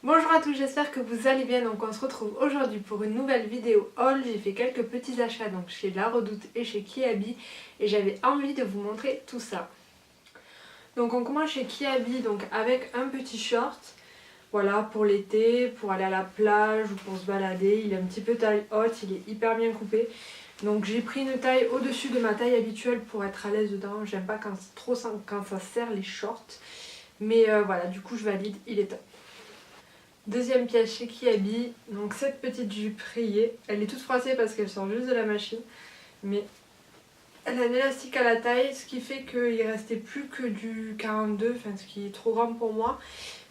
Bonjour à tous, j'espère que vous allez bien. Donc on se retrouve aujourd'hui pour une nouvelle vidéo haul. J'ai fait quelques petits achats donc chez La Redoute et chez Kiabi et j'avais envie de vous montrer tout ça. Donc on commence chez Kiabi donc avec un petit short. Voilà, pour l'été, pour aller à la plage ou pour se balader. Il est un petit peu taille haute, il est hyper bien coupé. Donc j'ai pris une taille au-dessus de ma taille habituelle pour être à l'aise dedans. J'aime pas quand ça serre les shorts. Mais voilà, du coup je valide, il est top. Deuxième pièce chez Kiabi, donc cette petite jupe rayée. Elle est toute froissée parce qu'elle sort juste de la machine. Mais elle a un élastique à la taille, ce qui fait qu'il restait plus que du 42, enfin ce qui est trop grand pour moi.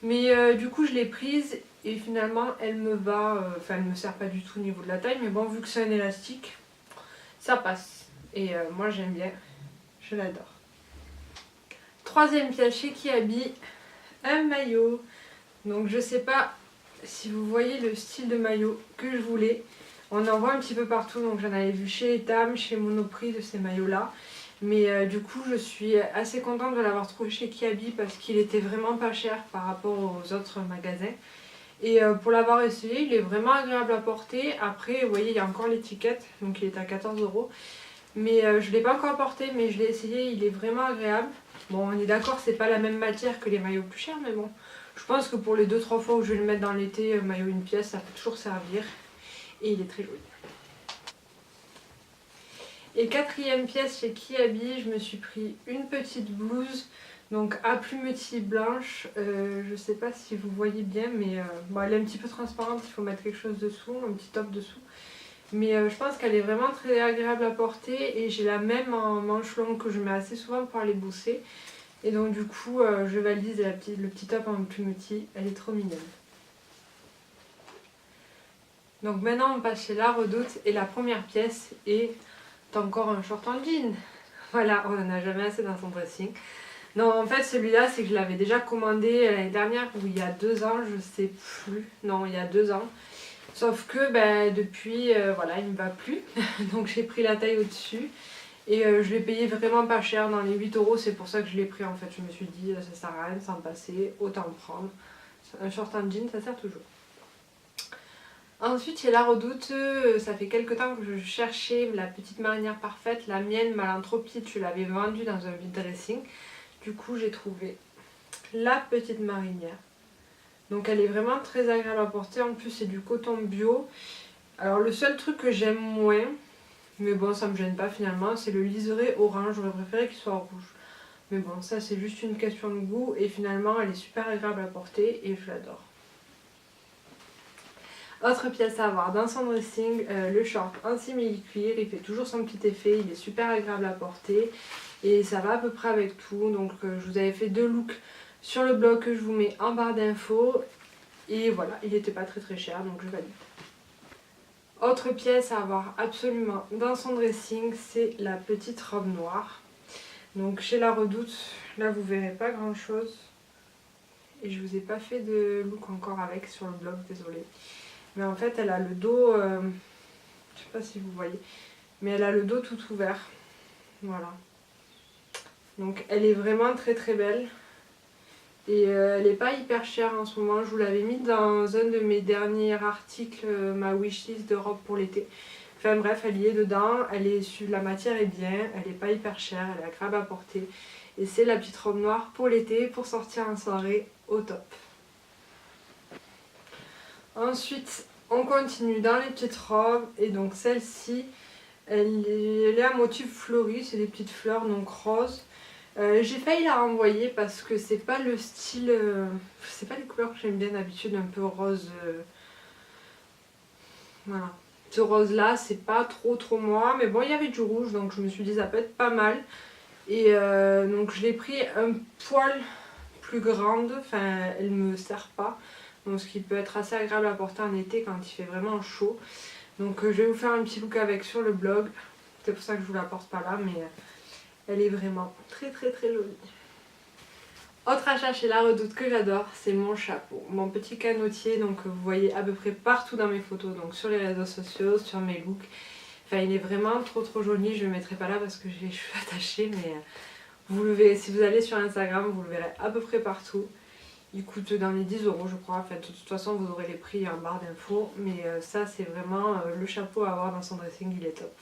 Mais du coup je l'ai prise et finalement elle me va, enfin elle me sert pas du tout au niveau de la taille. Mais bon, vu que c'est un élastique, ça passe. Et moi j'aime bien, je l'adore. Troisième pièce chez Kiabi, un maillot. Donc je sais pas si vous voyez le style de maillot que je voulais. On en voit un petit peu partout, donc j'en avais vu chez Etam, chez Monoprix de ces maillots là. Mais du coup je suis assez contente de l'avoir trouvé chez Kiabi parce qu'il était vraiment pas cher par rapport aux autres magasins. Et pour l'avoir essayé, il est vraiment agréable à porter. Après vous voyez il y a encore l'étiquette, donc il est à 14 €. Mais je ne l'ai pas encore porté, mais je l'ai essayé, il est vraiment agréable. Bon, on est d'accord, c'est pas la même matière que les maillots plus chers, mais bon. Je pense que pour les 2-3 fois où je vais le mettre dans l'été, maillot une pièce, ça peut toujours servir. Et il est très joli. Et quatrième pièce chez Kiabi, je me suis pris une petite blouse. Donc à plumetis blanche. Je sais pas si vous voyez bien, mais bon, elle est un petit peu transparente, il faut mettre quelque chose dessous, un petit top dessous. Mais je pense qu'elle est vraiment très agréable à porter et j'ai la même en manche longue que je mets assez souvent pour aller bosser. Et donc du coup je valide le petit top en plumetis, elle est trop mignonne. Donc maintenant on passe chez La Redoute et la première pièce est encore un short en jean. Voilà, on n'en a jamais assez dans son dressing. Non, en fait celui-là c'est que je l'avais déjà commandé l'année dernière ou il y a 2 ans, je sais plus. Non, il y a 2 ans. Sauf que depuis, voilà, il ne me va plus. Donc j'ai pris la taille au-dessus. Et je l'ai payé vraiment pas cher, dans les 8 €. C'est pour ça que je l'ai pris en fait. Je me suis dit, ça sert à rien de s'en passer, autant le prendre. Un short en jean, ça sert toujours. Ensuite, chez La Redoute, ça fait quelques temps que je cherchais la petite marinière parfaite. La mienne, ma Lanthropite, je l'avais vendue dans un vide dressing. Du coup, j'ai trouvé la petite marinière. Donc elle est vraiment très agréable à porter, en plus c'est du coton bio. Alors le seul truc que j'aime moins, mais bon ça me gêne pas finalement, c'est le liseré orange, j'aurais préféré qu'il soit rouge. Mais bon ça c'est juste une question de goût et finalement elle est super agréable à porter et je l'adore. Autre pièce à avoir dans son dressing, le short en simili-cuir, il fait toujours son petit effet, il est super agréable à porter et ça va à peu près avec tout. Donc je vous avais fait 2 looks sur le blog que je vous mets en barre d'infos. Et voilà, il n'était pas très cher, donc je valide. Autre pièce à avoir absolument dans son dressing, c'est la petite robe noire. Donc chez La Redoute, là vous verrez pas grand chose. Et je vous ai pas fait de look encore avec sur le blog, désolée. Mais en fait elle a le dos, je sais pas si vous voyez, mais elle a le dos tout ouvert. Voilà. Donc elle est vraiment très belle. Et elle n'est pas hyper chère en ce moment, je vous l'avais mis dans un de mes derniers articles, ma wishlist de robe pour l'été. Enfin bref, elle y est dedans, la matière est bien, elle n'est pas hyper chère, elle est agréable à porter. Et c'est la petite robe noire pour l'été, pour sortir en soirée, au top. Ensuite, on continue dans les petites robes, et donc celle-ci, elle est à motif fleuri, c'est des petites fleurs donc roses. J'ai failli la renvoyer parce que c'est pas le style, c'est pas les couleurs que j'aime bien d'habitude, un peu rose. Voilà. Ce rose là c'est pas trop moi, mais bon il y avait du rouge donc je me suis dit ça peut être pas mal. Et donc je l'ai pris un poil plus grande, enfin elle me sert pas. Donc ce qui peut être assez agréable à porter en été quand il fait vraiment chaud. Donc je vais vous faire un petit look avec sur le blog. C'est pour ça que je vous la porte pas là, mais elle est vraiment très jolie. Autre achat chez La Redoute que j'adore, c'est mon chapeau. Mon petit canotier, donc vous voyez à peu près partout dans mes photos, donc sur les réseaux sociaux, sur mes looks. Enfin il est vraiment trop joli, je ne le mettrai pas là parce que j'ai les cheveux attachés, mais vous le verrez, si vous allez sur Instagram, vous le verrez à peu près partout. Il coûte dans les 10 € je crois, enfin, de toute façon vous aurez les prix en barre d'infos, mais ça c'est vraiment le chapeau à avoir dans son dressing, il est top.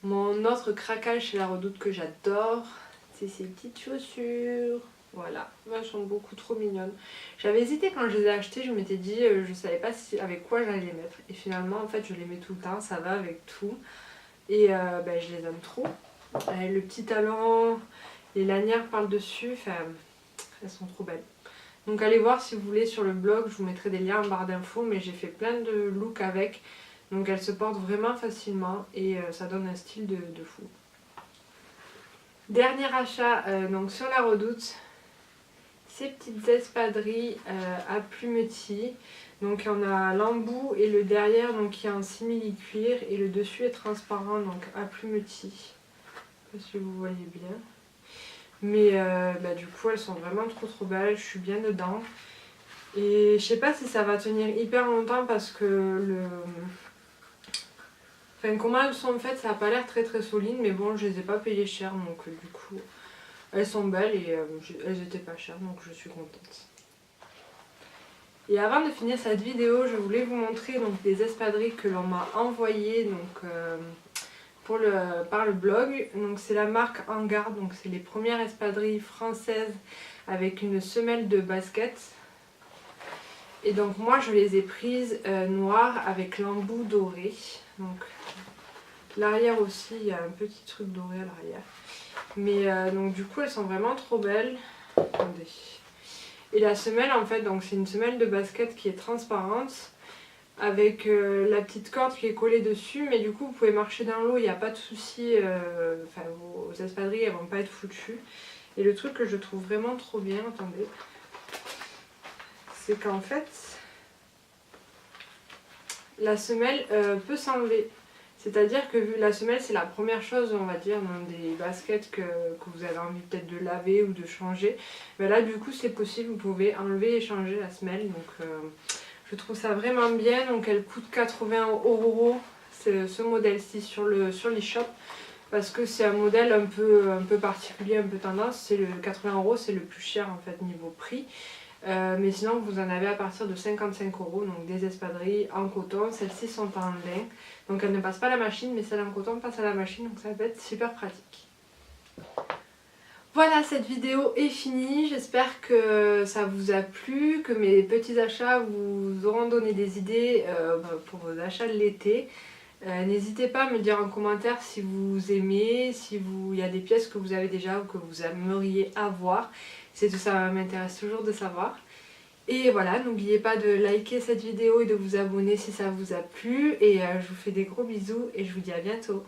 Mon autre craquage chez La Redoute que j'adore, c'est ces petites chaussures. Voilà, elles sont beaucoup trop mignonnes. J'avais hésité quand je les ai achetées, je m'étais dit, je savais pas avec quoi j'allais les mettre. Et finalement, en fait, je les mets tout le temps, ça va avec tout. Et je les aime trop. Le petit talon, les lanières par le dessus, enfin, elles sont trop belles. Donc allez voir si vous voulez sur le blog, je vous mettrai des liens en barre d'infos, mais j'ai fait plein de looks avec. Donc elles se portent vraiment facilement et ça donne un style de fou. Dernier achat donc sur La Redoute, ces petites espadrilles à plumetis. Donc on a l'embout et le derrière donc qui est en simili-cuir et le dessus est transparent donc à plumetis. Je sais pas si vous voyez bien. Mais du coup elles sont vraiment trop belles, je suis bien dedans. Et je sais pas si ça va tenir hyper longtemps parce que enfin comment elles sont faites ça a pas l'air très solide, mais bon je les ai pas payées cher donc du coup elles sont belles et elles étaient pas chères donc je suis contente. Et avant de finir cette vidéo je voulais vous montrer donc des espadrilles que l'on m'a envoyées donc par le blog. Donc c'est la marque Hangar, donc c'est les premières espadrilles françaises avec une semelle de basket. Et donc moi je les ai prises noires avec l'embout doré. Donc l'arrière aussi, il y a un petit truc doré à l'arrière. Mais donc du coup elles sont vraiment trop belles. Attendez. Et la semelle en fait, donc c'est une semelle de basket qui est transparente avec la petite corde qui est collée dessus, mais du coup vous pouvez marcher dans l'eau, il n'y a pas de souci, vos espadrilles elles vont pas être foutues. Et le truc que je trouve vraiment trop bien, attendez, c'est qu'en fait la semelle peut s'enlever. C'est-à-dire que la semelle c'est la première chose on va dire dans des baskets que vous avez envie peut-être de laver ou de changer. Mais là du coup c'est possible, vous pouvez enlever et changer la semelle. Donc je trouve ça vraiment bien. Donc elle coûte 80 € ce modèle-ci sur l'e-shop. Parce que c'est un modèle un peu particulier, un peu tendance. C'est le 80 €, c'est le plus cher en fait niveau prix. Mais sinon vous en avez à partir de 55 €, donc des espadrilles en coton. Celles-ci sont en lin, donc elles ne passent pas à la machine, mais celles en coton passent à la machine, donc ça va être super pratique. Voilà, cette vidéo est finie, j'espère que ça vous a plu, que mes petits achats vous auront donné des idées pour vos achats de l'été. N'hésitez pas à me dire en commentaire si vous aimez, il y a des pièces que vous avez déjà ou que vous aimeriez avoir. Ça m'intéresse toujours de savoir. Et voilà, n'oubliez pas de liker cette vidéo et de vous abonner si ça vous a plu. Et je vous fais des gros bisous et je vous dis à bientôt.